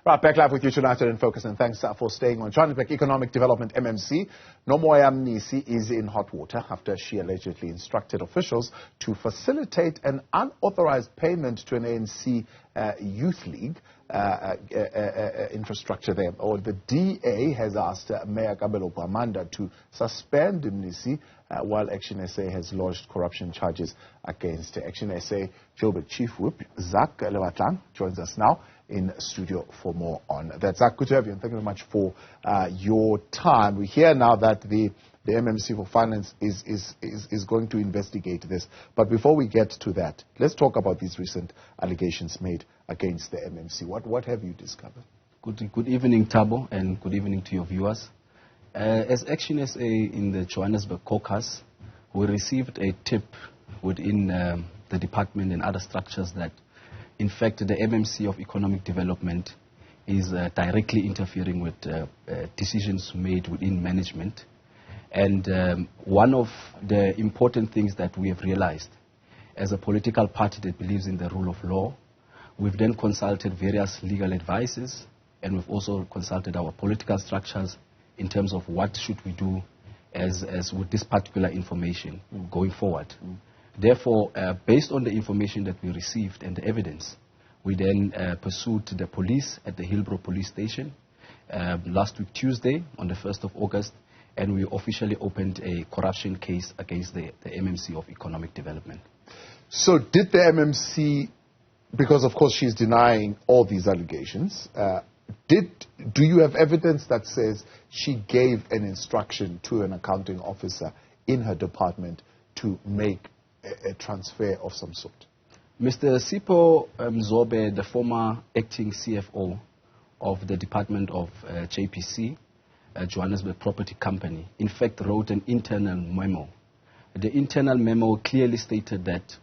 Right, back live with you tonight in Focus, and thanks for staying on. Johannesburg Economic Development MMC, Nomoya Mnisi is in hot water after she allegedly instructed officials to facilitate an unauthorized payment to an ANC Youth League infrastructure there. Or the DA has asked Mayor Kabelo Gwamanda to suspend Mnisi while ActionSA has lodged corruption charges against ActionSA. Joburg Chief Whip Zark Lebatlang joins us now in studio for more on that. Zark, good to have you, and thank you very much for your time. We hear now that the MMC for Finance is going to investigate this. But before we get to that, let's talk about these recent allegations made against the MMC. What have you discovered? Good evening, Thabo, and good evening to your viewers. As ActionSA in the Johannesburg caucus, we received a tip within the department and other structures that, in fact, the MMC of Economic Development is directly interfering with decisions made within management. And one of the important things that we have realized as a political party that believes in the rule of law, we've then consulted various legal advices, and we've also consulted our political structures in terms of what should we do as with this particular information going forward. Therefore, based on the information that we received and the evidence, we then pursued the police at the Hillbrow police station last week Tuesday on the 1st of August, and we officially opened a corruption case against the MMC of Economic Development. So did the MMC, because of course she's denying all these allegations, do you have evidence that says she gave an instruction to an accounting officer in her department to make a transfer of some sort? Mr. Sipho Mzobe, the former acting CFO of the Department of JPC, Johannesburg Property Company, in fact wrote an internal memo. The internal memo clearly stated that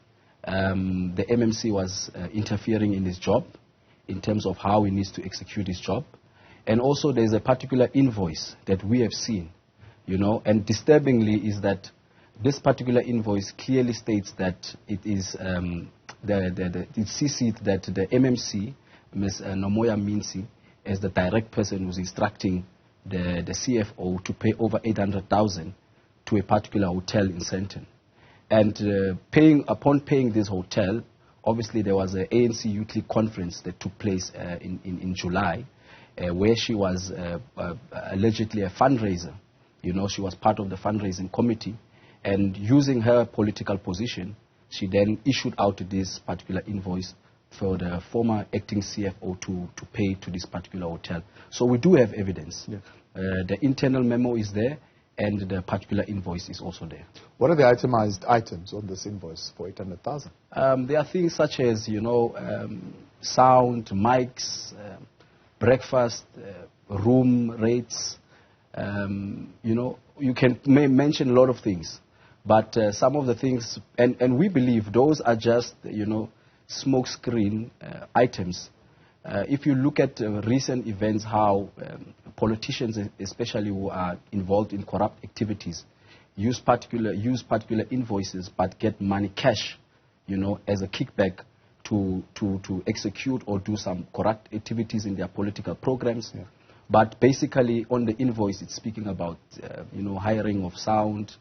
the MMC was interfering in his job in terms of how he needs to execute his job. And also there's a particular invoice that we have seen, and disturbingly is that this particular invoice clearly states that it is it's CC'd that the MMC, Ms. Nomoya Mnisi, as the direct person who's instructing the CFO to pay over 800,000 to a particular hotel in Sandton. And upon paying this hotel, obviously there was an ANC Youth League conference that took place in July, where she was allegedly a fundraiser. She was part of the fundraising committee, and using her political position, she then issued out this particular invoice for the former acting CFO to pay to this particular hotel. So we do have evidence. Yeah. The internal memo is there, and the particular invoice is also there. What are the itemized items on this invoice for 800,000? There are things such as, sound, mics, breakfast, room rates. You can mention a lot of things. But some of the things, and we believe those are just, smoke screen items. If you look at recent events, how politicians, especially who are involved in corrupt activities, use particular invoices but get money cash, as a kickback to execute or do some corrupt activities in their political programs. Yeah. But basically on the invoice it's speaking about, hiring of sound,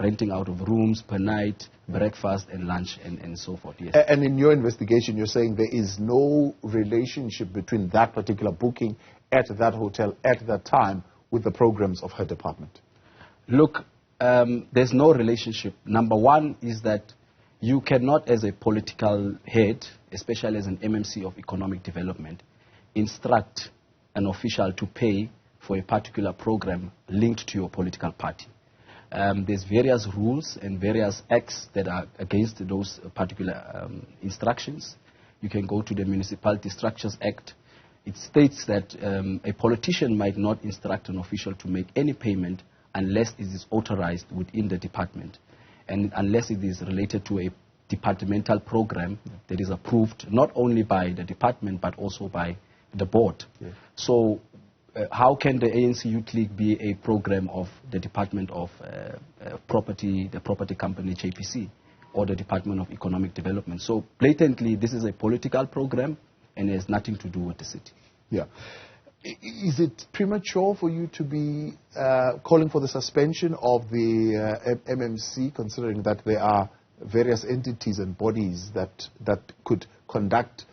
renting out of rooms per night, breakfast and lunch and so forth. Yes. And in your investigation, you're saying there is no relationship between that particular booking at that hotel at that time with the programs of her department? Look, there's no relationship. Number one is that you cannot, as a political head, especially as an MMC of Economic Development, instruct an official to pay for a particular program linked to your political party. There's various rules and various acts that are against those particular instructions. You can go to the Municipality Structures Act. It states that a politician might not instruct an official to make any payment unless it is authorized within the department, and unless it is related to a departmental program that is approved not only by the department but also by the board. Yeah. So how can the ANC Youth League be a program of the Department of Property, the property company JPC, or the Department of Economic Development? So blatantly, this is a political program and it has nothing to do with the city. Yeah. Is it premature for you to be calling for the suspension of the MMC, considering that there are various entities and bodies that could conduct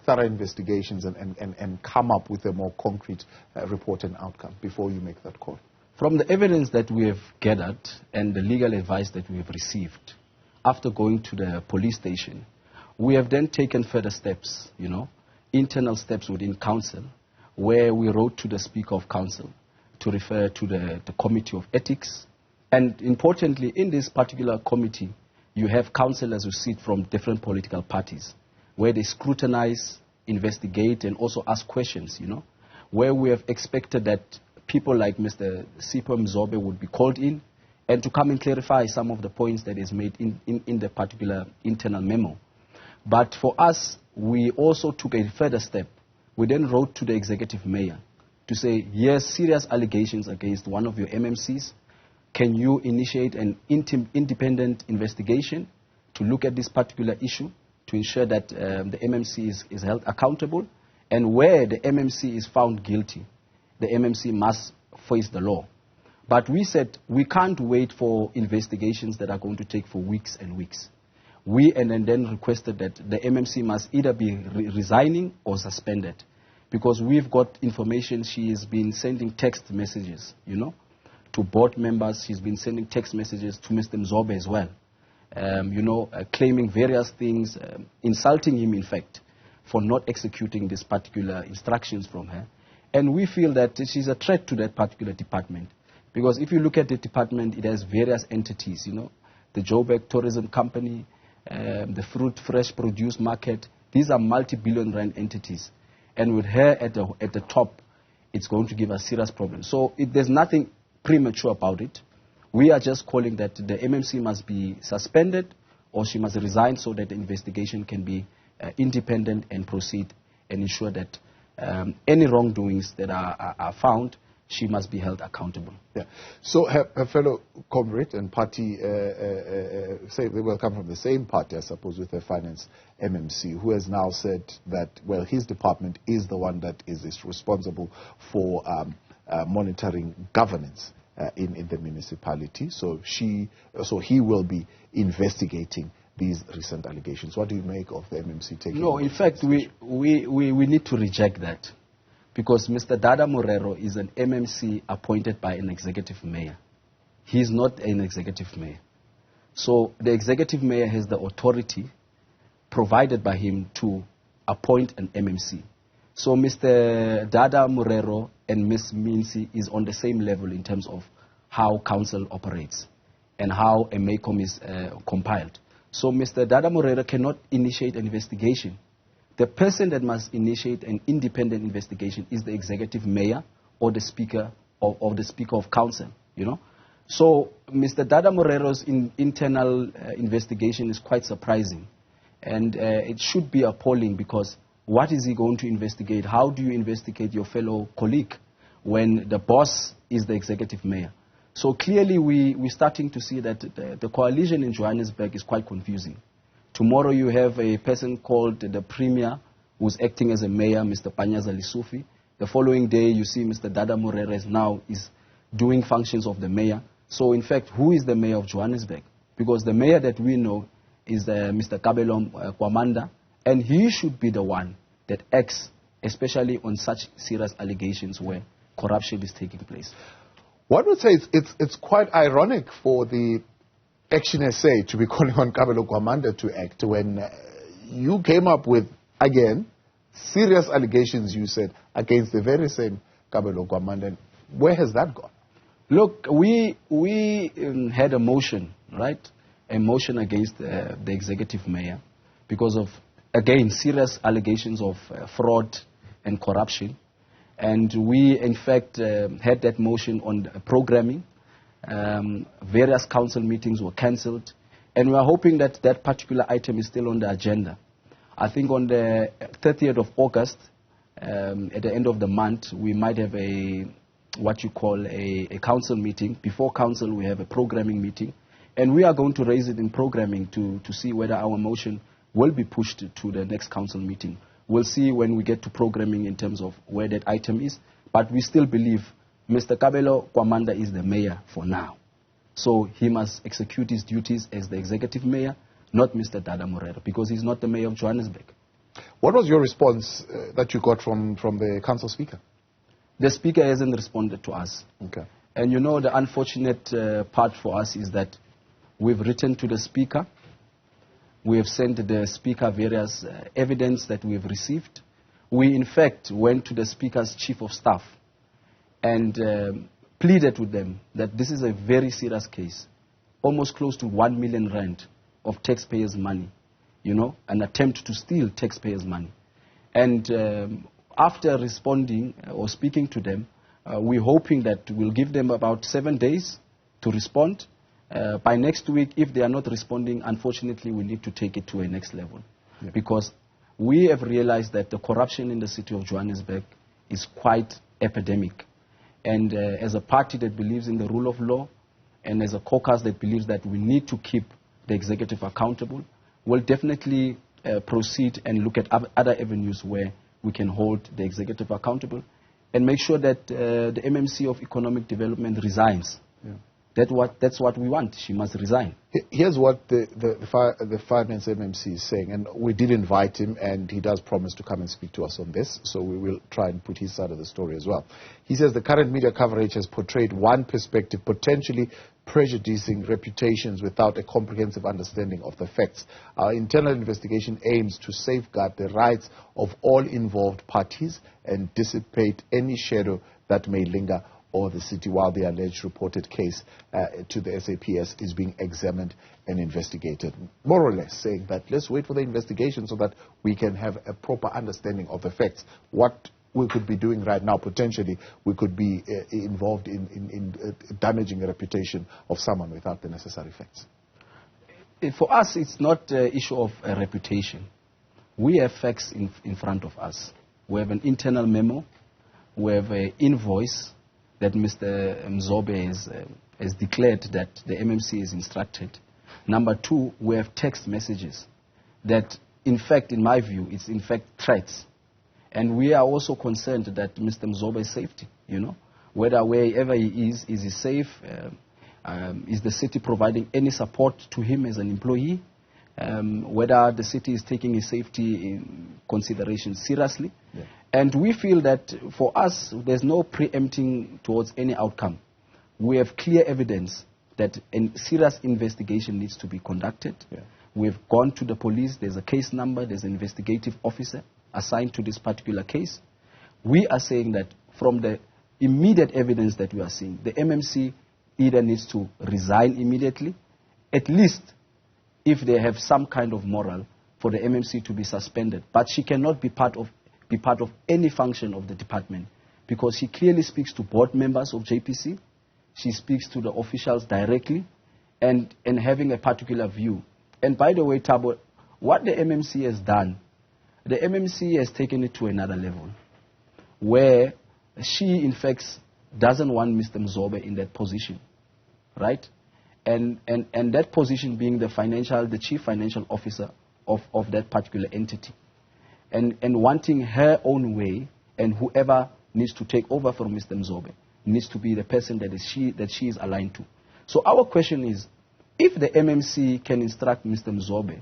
thorough investigations and come up with a more concrete report and outcome before you make that call? From the evidence that we have gathered and the legal advice that we have received, after going to the police station, we have then taken further steps, internal steps within council, where we wrote to the Speaker of Council to refer to the Committee of Ethics. And importantly, in this particular committee, you have councillors who sit from different political parties, where they scrutinize, investigate, and also ask questions, where we have expected that people like Mr. Sipho Mzobe would be called in and to come and clarify some of the points that is made in the particular internal memo. But for us, we also took a further step. We then wrote to the executive mayor to say, yes, serious allegations against one of your MMCs. Can you initiate an independent investigation to look at this particular issue to ensure that the MMC is held accountable? And where the MMC is found guilty, the MMC must face the law. But we said we can't wait for investigations that are going to take for weeks and weeks. We and then requested that the MMC must either be resigning or suspended, because we've got information she has been sending text messages, to board members. She's been sending text messages to Mr. Mzobe as well, claiming various things, insulting him, in fact, for not executing these particular instructions from her. And we feel that she's a threat to that particular department, because if you look at the department, it has various entities, the Joburg Tourism Company, the Fruit Fresh Produce Market. These are multi-billion rand entities. And with her at the top, it's going to give us serious problems. So there's nothing premature about it. We are just calling that the MMC must be suspended or she must resign so that the investigation can be independent and proceed and ensure that any wrongdoings that are found, she must be held accountable. Yeah. So her fellow comrade and party, say they will come from the same party, I suppose, with the finance MMC, who has now said that, well, his department is the one that is responsible for monitoring governance in the municipality. So he will be investigating these recent allegations. What do you make of the MMC taking? No, in fact, we need to reject that. Because Mr. Dada Morero is an MMC appointed by an executive mayor. He is not an executive mayor. So the executive mayor has the authority provided by him to appoint an MMC. So Mr. Dada Morero and Ms. Mnisi is on the same level in terms of how council operates and how a MACOM is compiled. So Mr. Dada Morero cannot initiate an investigation. The person that must initiate an independent investigation is the executive mayor or the speaker or the speaker of council, So Mr. Dada Morero's internal investigation is quite surprising. And it should be appalling, because what is he going to investigate? How do you investigate your fellow colleague when the boss is the executive mayor? So clearly we're starting to see that the coalition in Johannesburg is quite confusing. Tomorrow you have a person called the Premier who's acting as a mayor, Mr. Panyaza Lisufi. The following day you see Mr. Dada Moreres now is doing functions of the mayor. So in fact, who is the mayor of Johannesburg? Because the mayor that we know is Mr. Kabelo Gwamanda, and he should be the one that acts, especially on such serious allegations where corruption is taking place. One would say it's quite ironic for the ActionSA to be calling on Kabelo Gwamanda to act when you came up with, again, serious allegations, you said, against the very same Kabelo Gwamanda. Where has that gone? Look, we had a motion, right? A motion against the executive mayor because of, again, serious allegations of fraud and corruption. And we, in fact, had that motion on programming. Various council meetings were cancelled, and we are hoping that that particular item is still on the agenda. I think on the 30th of August, at the end of the month, we might have what you call a council meeting. Before council, we have a programming meeting, and we are going to raise it in programming to see whether our motion will be pushed to the next council meeting We'll see when we get to programming in terms of where that item is. But we still believe Mr. Kabelo Gwamanda is the mayor for now. So he must execute his duties as the executive mayor, not Mr. Dada Morero, because he's not the mayor of Johannesburg. What was your response that you got from the council speaker? The speaker hasn't responded to us. Okay. And you know, the unfortunate part for us is that we've written to the speaker. We have sent the speaker various evidence that we've received. We, in fact, went to the speaker's chief of staff and pleaded with them that this is a very serious case, almost close to 1 million rand of taxpayers' money, you know, an attempt to steal taxpayers' money. And after responding or speaking to them, we're hoping that we'll give them about 7 days to respond. By next week, if they are not responding, unfortunately, we need to take it to a next level. Yeah. Because we have realized that the corruption in the city of Johannesburg is quite epidemic. And as a party that believes in the rule of law, and as a caucus that believes that we need to keep the executive accountable, we'll definitely proceed and look at other avenues where we can hold the executive accountable and make sure that the MMC of Economic Development resigns. Yeah. That's what we want. She must resign. Here's what the finance MMC is saying, and we did invite him, and he does promise to come and speak to us on this, so we will try and put his side of the story as well. He says the current media coverage has portrayed one perspective, potentially prejudicing reputations without a comprehensive understanding of the facts. Our internal investigation aims to safeguard the rights of all involved parties and dissipate any shadow that may linger or the city while the alleged reported case to the SAPS is being examined and investigated. More or less saying that let's wait for the investigation so that we can have a proper understanding of the facts. What we could be doing right now, potentially, we could be involved in damaging the reputation of someone without the necessary facts. For us, it's not an issue of a reputation. We have facts in front of us. We have an internal memo. We have an invoice that Mr. Mzobe has declared that the MMC is instructed. Number two, we have text messages that, in fact, in my view, it's in fact threats. And we are also concerned that Mr. Mzobe's safety, you know, whether wherever he is he safe? Is the city providing any support to him as an employee? Whether the city is taking his safety in consideration seriously? Yeah. And we feel that for us, there's no preempting towards any outcome. We have clear evidence that a serious investigation needs to be conducted. Yeah. We've gone to the police. There's a case number. There's an investigative officer assigned to this particular case. We are saying that from the immediate evidence that we are seeing, the MMC either needs to resign immediately, at least if they have some kind of moral, for the MMC to be suspended. But she cannot be part of any function of the department, because she clearly speaks to board members of JPC, she speaks to the officials directly, and having a particular view. And by the way, Thabo, what the MMC has done, the MMC has taken it to another level, where she, in fact, doesn't want Mr. Mzobe in that position, right? And that position being the chief financial officer of that particular entity. And wanting her own way, and whoever needs to take over from Mr. Mzobe needs to be the person that she is aligned to. So our question is, if the MMC can instruct Mr. Mzobe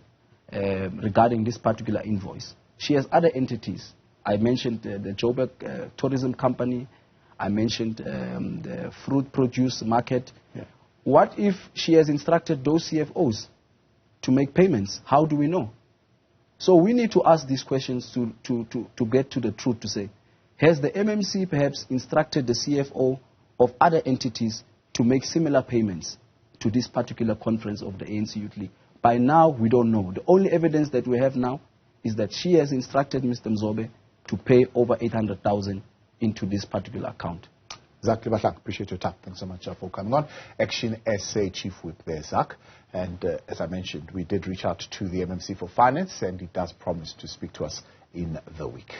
regarding this particular invoice, she has other entities. I mentioned the Joburg tourism company. I mentioned the fruit produce market. Yeah. What if she has instructed those CFOs to make payments? How do we know? So we need to ask these questions to get to the truth, to say, has the MMC perhaps instructed the CFO of other entities to make similar payments to this particular conference of the ANC Youth League? By now, we don't know. The only evidence that we have now is that she has instructed Mr. Mzobe to pay over 800,000 into this particular account. Zark, Lebatlang, appreciate your time. Thanks so much for coming on. ActionSA Chief Whip there, Zark. And as I mentioned, we did reach out to the MMC for Finance, and he does promise to speak to us in the week.